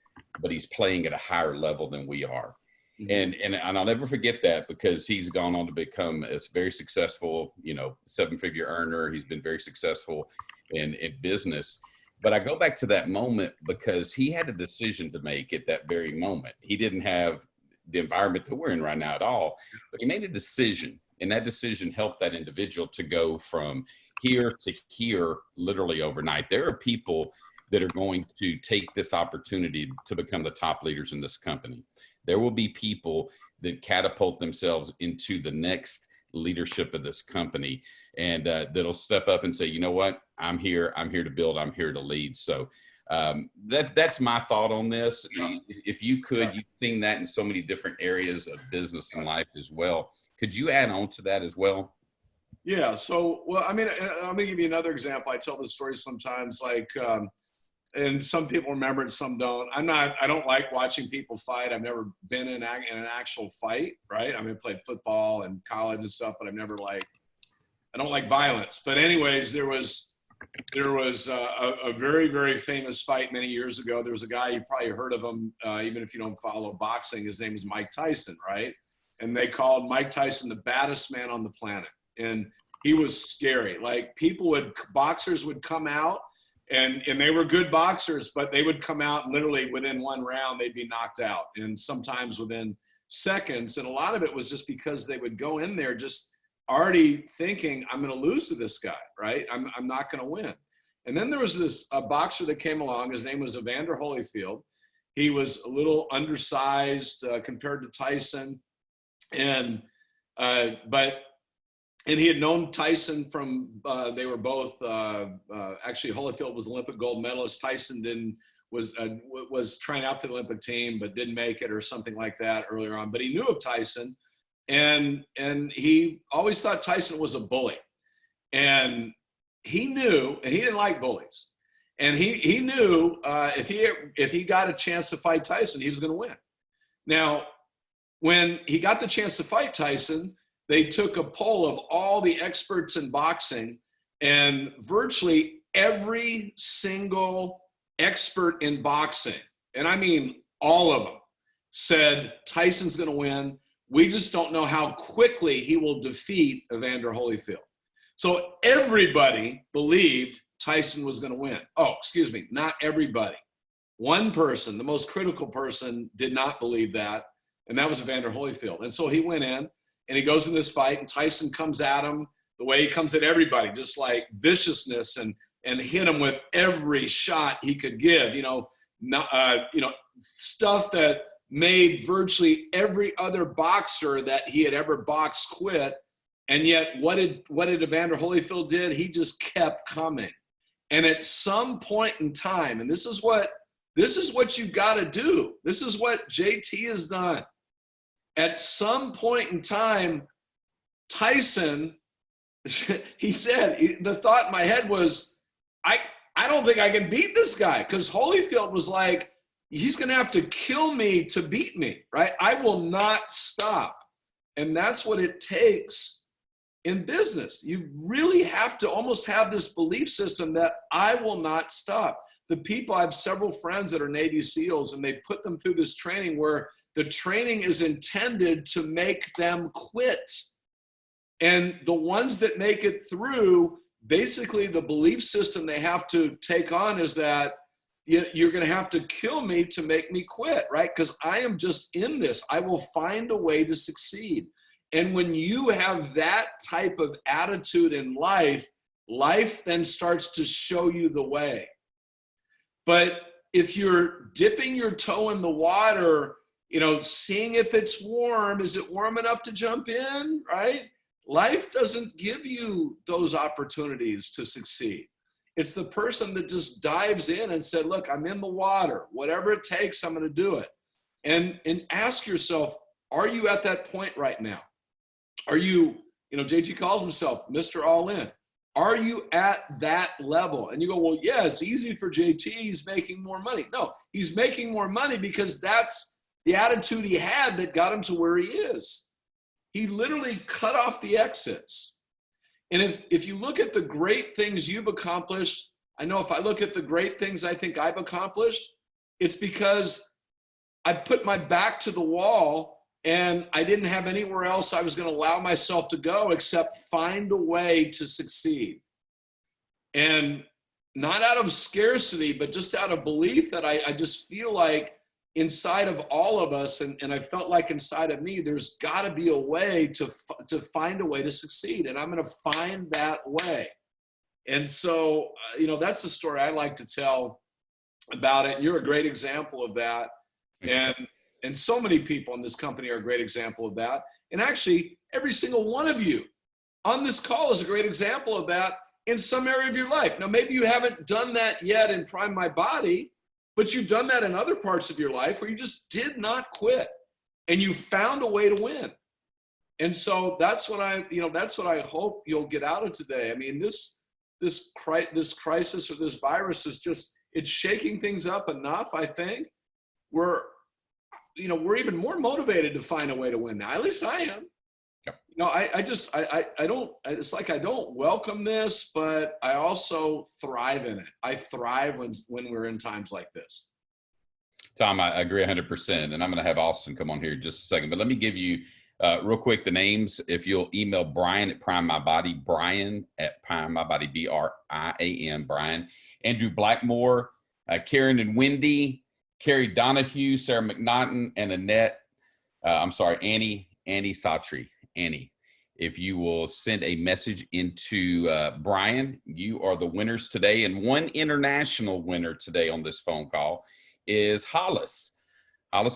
but he's playing at a higher level than we are. Mm-hmm. And I'll never forget that, because he's gone on to become a very successful, 7-figure earner. He's been very successful in business. But I go back to that moment because he had a decision to make at that very moment. He didn't have the environment that we're in right now at all, but he made a decision, and that decision helped that individual to go from here to here literally overnight. There are people that are going to take this opportunity to become the top leaders in this company. There will be people that catapult themselves into the next leadership of this company, and that'll step up and say, you know what, I'm here to build, I'm here to lead. So that's my thought on this. If you could, you've seen that in so many different areas of business and life as well. Could you add on to that as well? Yeah. So, well, I mean, let me give you another example. I tell this story sometimes, like, and some people remember it, some don't. I don't like watching people fight. I've never been in an actual fight, right? I mean, I played football in college and stuff, but I don't like violence. But anyways, there was a very, very famous fight many years ago. There was a guy, you probably heard of him, even if you don't follow boxing. His name is Mike Tyson, right? And they called Mike Tyson the baddest man on the planet. And he was scary. Like, boxers would come out, and they were good boxers, but they would come out and literally within one round, they'd be knocked out, and sometimes within seconds. And a lot of it was just because they would go in there just already thinking, I'm going to lose to this guy, right? I'm not going to win. And then there was a boxer that came along. His name was Evander Holyfield. He was a little undersized compared to Tyson. And he had known Tyson from, they were both, actually Holyfield was Olympic gold medalist. Tyson was trying out for the Olympic team, but didn't make it or something like that earlier on. But he knew of Tyson, and he always thought Tyson was a bully. And he knew, and he didn't like bullies. And he knew if he got a chance to fight Tyson, he was going to win. Now, when he got the chance to fight Tyson, they took a poll of all the experts in boxing, and virtually every single expert in boxing, and I mean all of them, said Tyson's going to win. We just don't know how quickly he will defeat Evander Holyfield. So everybody believed Tyson was going to win. Oh, excuse me, not everybody. One person, the most critical person, did not believe that, and that was Evander Holyfield. And so he went in, and he goes in this fight, and Tyson comes at him the way he comes at everybody, just like viciousness, and hit him with every shot he could give. Stuff that made virtually every other boxer that he had ever boxed quit. And yet, what did Evander Holyfield did? He just kept coming. And at some point in time, and this is what you got to do. This is what JT has done. At some point in time, Tyson, he said, the thought in my head was, I don't think I can beat this guy, because Holyfield was like, he's going to have to kill me to beat me, right? I will not stop. And that's what it takes in business. You really have to almost have this belief system that I will not stop. I have several friends that are Navy SEALs, and they put them through this training where the training is intended to make them quit. And the ones that make it through, basically the belief system they have to take on is that you're going to have to kill me to make me quit, right? Because I am just in this. I will find a way to succeed. And when you have that type of attitude in life, life then starts to show you the way. But if you're dipping your toe in the water, seeing if it's warm, is it warm enough to jump in, right? Life doesn't give you those opportunities to succeed. It's the person that just dives in and said, look, I'm in the water. Whatever it takes, I'm going to do it. And ask yourself, are you at that point right now? Are you, JT calls himself Mr. All In. Are you at that level? And you go, well, yeah, it's easy for JT. He's making more money. No, he's making more money because that's the attitude he had that got him to where he is. He literally cut off the exits. And if you look at the great things you've accomplished, I know if I look at the great things I think I've accomplished, it's because I put my back to the wall and I didn't have anywhere else I was going to allow myself to go except find a way to succeed. And not out of scarcity, but just out of belief that I just feel like inside of all of us, and I felt like inside of me, there's got to be a way to find a way to succeed. And I'm going to find that way. And so, that's the story I like to tell about it. And you're a great example of that. And so many people in this company are a great example of that. And actually, every single one of you on this call is a great example of that in some area of your life. Now, maybe you haven't done that yet in Prime My Body, but you've done that in other parts of your life where you just did not quit and you found a way to win. And so that's what I hope you'll get out of today. I mean, this crisis or this virus is just, it's shaking things up enough. I think we're even more motivated to find a way to win now. At least I am. I don't, it's like I don't welcome this, but I also thrive in it. I thrive when we're in times like this. Tom, I agree 100%. And I'm going to have Austin come on here in just a second, but let me give you real quick the names. If you'll email Brian at Prime My Body, Brian at Prime My Body, BRIAN, Brian. Andrew Blackmore, Karen and Wendy, Carrie Donahue, Sarah McNaughton, and Annie Satri. Annie, if you will send a message into Brian, you are the winners today. And one international winner today on this phone call is Hollis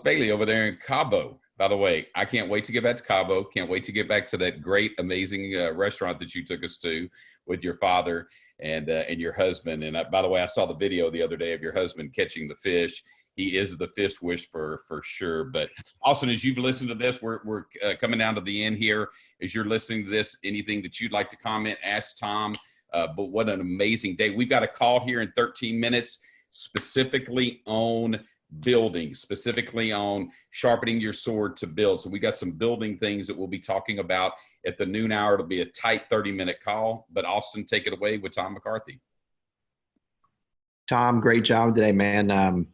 Bailey over there in Cabo. By the way, I can't wait to get back to Cabo. Can't wait to get back to that great, amazing restaurant that you took us to with your father and your husband. And by the way, I saw the video the other day of your husband catching the fish. He is the fish whisperer for sure. But Austin, as you've listened to this, we're coming down to the end here. As you're listening to this, anything that you'd like to comment, ask Tom. But what an amazing day. We've got a call here in 13 minutes specifically on building, specifically on sharpening your sword to build. So we got some building things that we'll be talking about at the noon hour. It'll be a tight 30-minute call. But Austin, take it away with Tom McCarthy. Tom, great job today, man.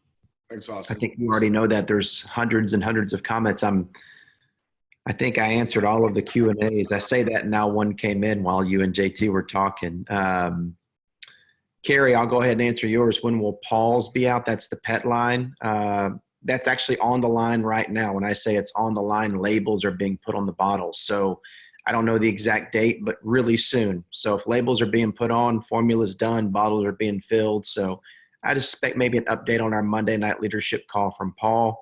Thanks, Austin. I think you already know that there's hundreds and hundreds of comments. I think I answered all of the Q&As. I say that now one came in while you and JT were talking. Carrie, I'll go ahead and answer yours. When will Paul's be out? That's the pet line. That's actually on the line right now. When I say it's on the line, labels are being put on the bottles. So I don't know the exact date, but really soon. So if labels are being put on, formula's done, bottles are being filled. So I expect maybe an update on our Monday night leadership call from Paul.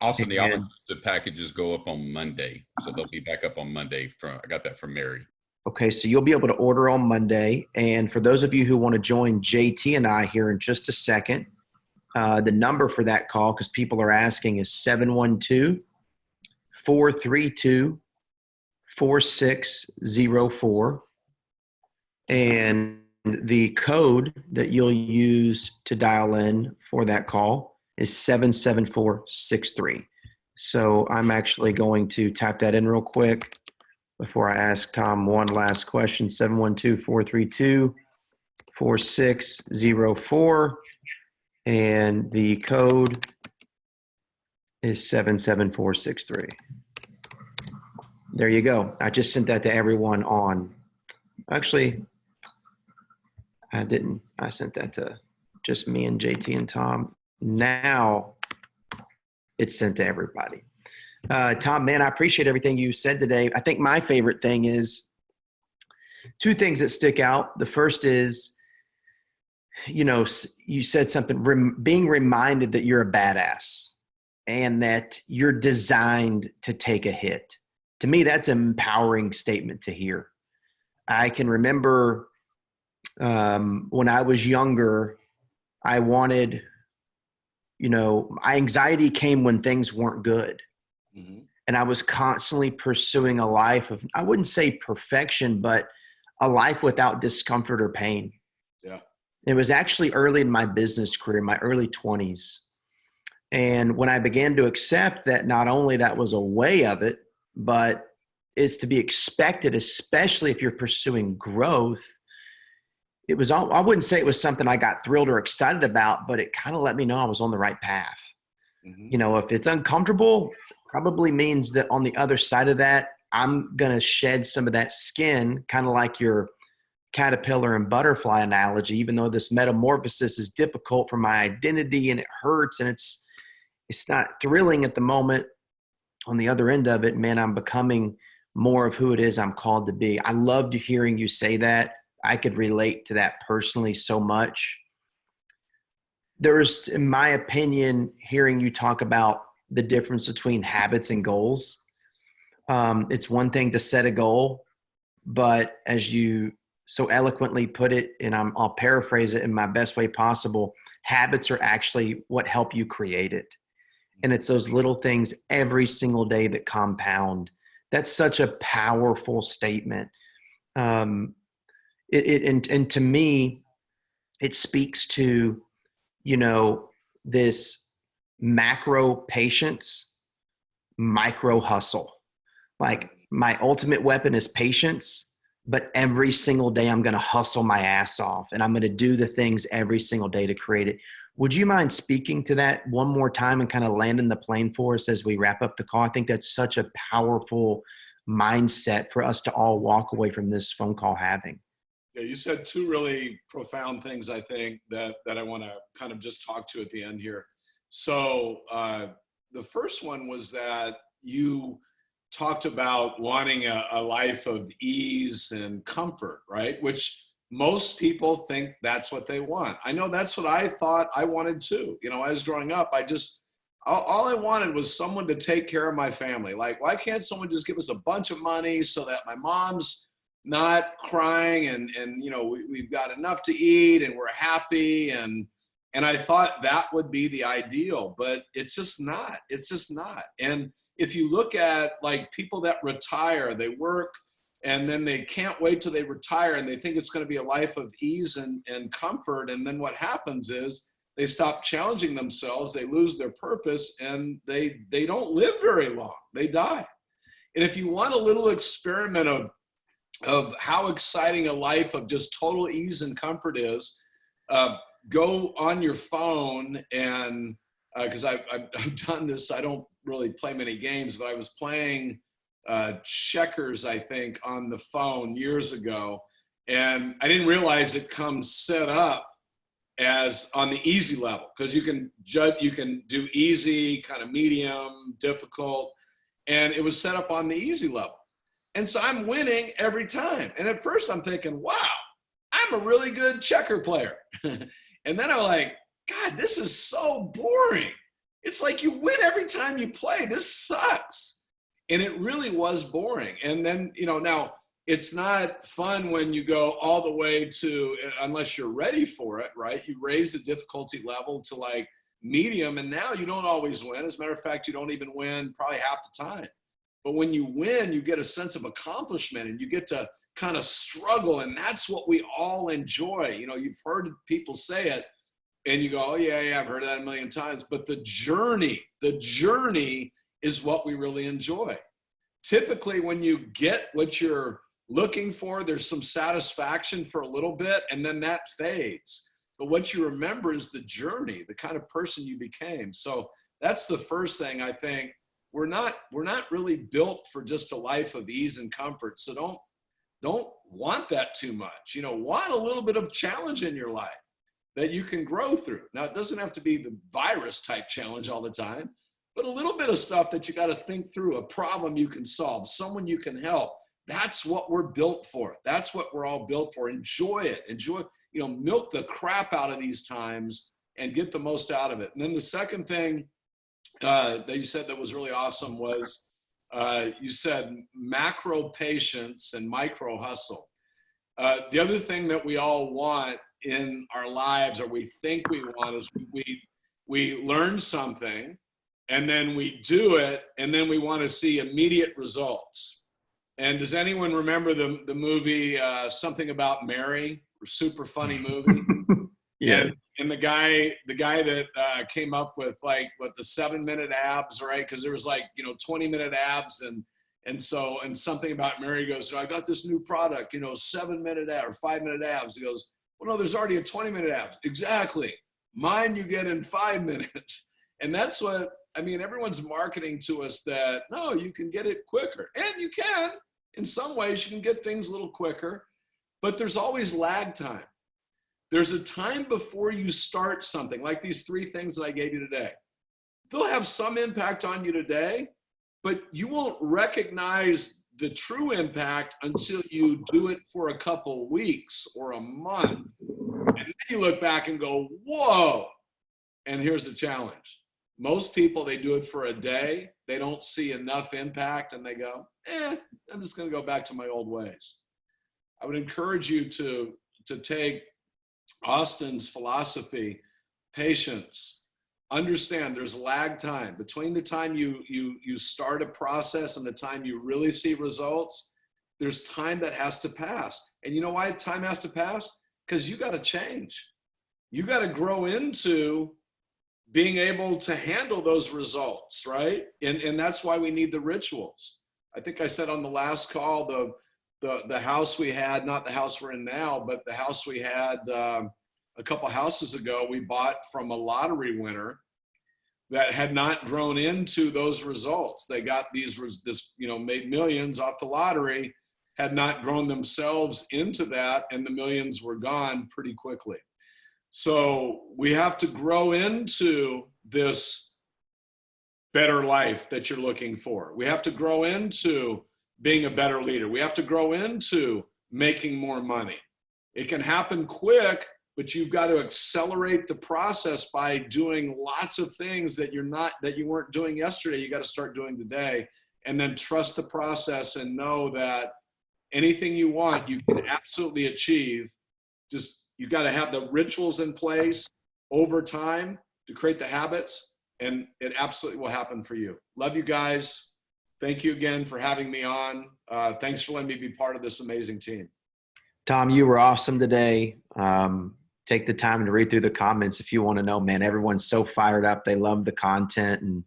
Also, the all-inclusive packages go up on Monday. So they'll be back up on Monday. I got that from Mary. Okay, so you'll be able to order on Monday. And for those of you who want to join JT and I here in just a second, the number for that call, because people are asking, is 712-432-4604. And the code that you'll use to dial in for that call is 77463. So I'm actually going to type that in real quick before I ask Tom one last question. 712-432-4604. And the code is 77463. There you go. I just sent that to everyone on. Actually, I didn't. I sent that to just me and JT and Tom. Now it's sent to everybody. Tom, man, I appreciate everything you said today. I think my favorite thing is two things that stick out. The first is, you said something, being reminded that you're a badass and that you're designed to take a hit. To me, that's an empowering statement to hear. I can remember When I was younger, I wanted, my anxiety came when things weren't good. Mm-hmm. And I was constantly pursuing a life of, I wouldn't say perfection, but a life without discomfort or pain. Yeah. It was actually early in my business career, my early 20s. And when I began to accept that not only that was a way of it, but it's to be expected, especially if you're pursuing growth, it was, I wouldn't say it was something I got thrilled or excited about, but it kind of let me know I was on the right path. Mm-hmm. If it's uncomfortable, probably means that on the other side of that, I'm going to shed some of that skin, kind of like your caterpillar and butterfly analogy, even though this metamorphosis is difficult for my identity and it hurts and it's not thrilling at the moment. On the other end of it, man, I'm becoming more of who it is I'm called to be. I loved hearing you say that. I could relate to that personally so much. There's, in my opinion, hearing you talk about the difference between habits and goals. It's one thing to set a goal, but as you so eloquently put it, and I'll paraphrase it in my best way possible, habits are actually what help you create it. And it's those little things every single day that compound. That's such a powerful statement. And to me, it speaks to, this macro patience, micro hustle. Like my ultimate weapon is patience, but every single day I'm going to hustle my ass off and I'm going to do the things every single day to create it. Would you mind speaking to that one more time and kind of landing the plane for us as we wrap up the call? I think that's such a powerful mindset for us to all walk away from this phone call having. Yeah, you said two really profound things, I think, that I want to kind of just talk to at the end here. So the first one was that you talked about wanting a life of ease and comfort, right? Which most people think that's what they want. I know that's what I thought I wanted too. When I was growing up, all I wanted was someone to take care of my family. Like, why can't someone just give us a bunch of money so that my mom's not crying and we've got enough to eat and we're happy, and I thought that would be the ideal, but it's just not. And if you look at like people that retire, they work and then they can't wait till they retire and they think it's going to be a life of ease and comfort, and then what happens is they stop challenging themselves, they lose their purpose, and they don't live very long. They die. And if you want a little experiment of how exciting a life of just total ease and comfort is, go on your phone and because I've done this. I don't really play many games, but I was playing checkers, I think, on the phone years ago, and I didn't realize it comes set up as on the easy level, because you can do easy, kind of medium, difficult, and it was set up on the easy level. And so I'm winning every time. And at first I'm thinking, wow, I'm a really good checker player. And then I'm like, God, this is so boring. It's like you win every time you play. This sucks. And it really was boring. And then, now it's not fun when you go all the way to, unless you're ready for it, right? You raise the difficulty level to like medium, and now you don't always win. As a matter of fact, you don't even win probably half the time. But when you win, you get a sense of accomplishment and you get to kind of struggle. And that's what we all enjoy. You've heard people say it and you go, oh, yeah, I've heard that a million times. But the journey is what we really enjoy. Typically, when you get what you're looking for, there's some satisfaction for a little bit, and then that fades. But what you remember is the journey, the kind of person you became. So that's the first thing I think. We're not really built for just a life of ease and comfort. So don't want that too much. Want a little bit of challenge in your life that you can grow through. Now, it doesn't have to be the virus type challenge all the time, but a little bit of stuff that you got to think through, a problem you can solve, someone you can help. That's what we're built for. That's what we're all built for. Enjoy it. Milk the crap out of these times and get the most out of it. And then the second thing that you said that was really awesome was you said macro patience and micro hustle. The other thing that we all want in our lives, or we think we want, is we learn something and then we do it and then we want to see immediate results. And does anyone remember the movie Something About Mary? Super funny movie. Yeah. And the guy that came up with like the 7-minute abs, right? Because there was like 20-minute abs and Something About Mary goes, I got this new product, 7-minute ab or 5-minute abs. He goes, well, no, there's already a 20-minute abs. Exactly. Mine you get in 5 minutes. And that's what, I mean, everyone's marketing to us that, no, you can get it quicker. And you can. In some ways, you can get things a little quicker. But there's always lag time. There's a time before you start something, like these 3 things that I gave you today. They'll have some impact on you today, but you won't recognize the true impact until you do it for a couple weeks or a month. And then you look back and go, whoa. And here's the challenge. Most people, they do it for a day. They don't see enough impact and they go, I'm just going to go back to my old ways. I would encourage you to take Austin's philosophy, patience. Understand there's lag time between the time you start a process and the time you really see results. There's time that has to pass. And you know why time has to pass? Because you got to change. You got to grow into being able to handle those results, right? And that's why we need the rituals. I think I said on the last call, the house we had, not the house we're in now, but the house we had a couple houses ago, we bought from a lottery winner that had not grown into those results. They got made millions off the lottery, had not grown themselves into that, and the millions were gone pretty quickly. So we have to grow into this better life that you're looking for. We have to grow into being a better leader. We have to grow into making more money. It can happen quick, but you've got to accelerate the process by doing lots of things that you weren't doing yesterday. You got to start doing today, and then trust the process and know that anything you want, you can absolutely achieve. Just you got to have the rituals in place over time to create the habits, and it absolutely will happen for you. Love you guys. Thank you again for having me on. Thanks for letting me be part of this amazing team. Tom, you were awesome today. Take the time to read through the comments if you want to know, man. Everyone's so fired up. They love the content, and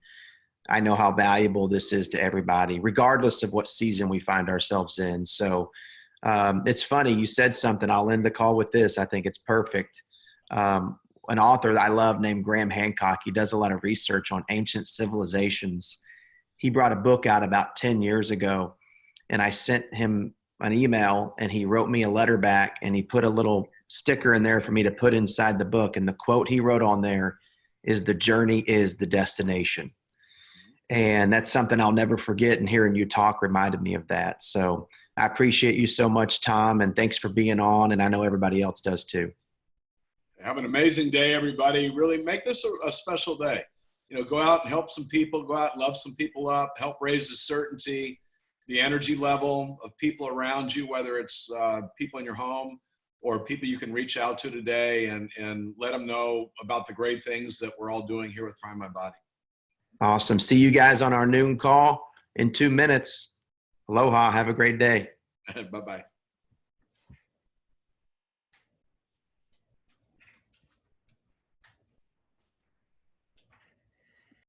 I know how valuable this is to everybody, regardless of what season we find ourselves in. So it's funny. You said something. I'll end the call with this. I think it's perfect. An author that I love named Graham Hancock, he does a lot of research on ancient civilizations. He brought a book out about 10 years ago, and I sent him an email, and he wrote me a letter back, and he put a little sticker in there for me to put inside the book. And the quote he wrote on there is, "The journey is the destination." And that's something I'll never forget. And hearing you talk reminded me of that. So I appreciate you so much, Tom, and thanks for being on. And I know everybody else does too. Have an amazing day, everybody. Really make this a special day. Go out and help some people, go out and love some people up, help raise the certainty, the energy level of people around you, whether it's people in your home or people you can reach out to today, and let them know about the great things that we're all doing here with Prime My Body. Awesome. See you guys on our noon call in 2 minutes. Aloha. Have a great day. Bye-bye.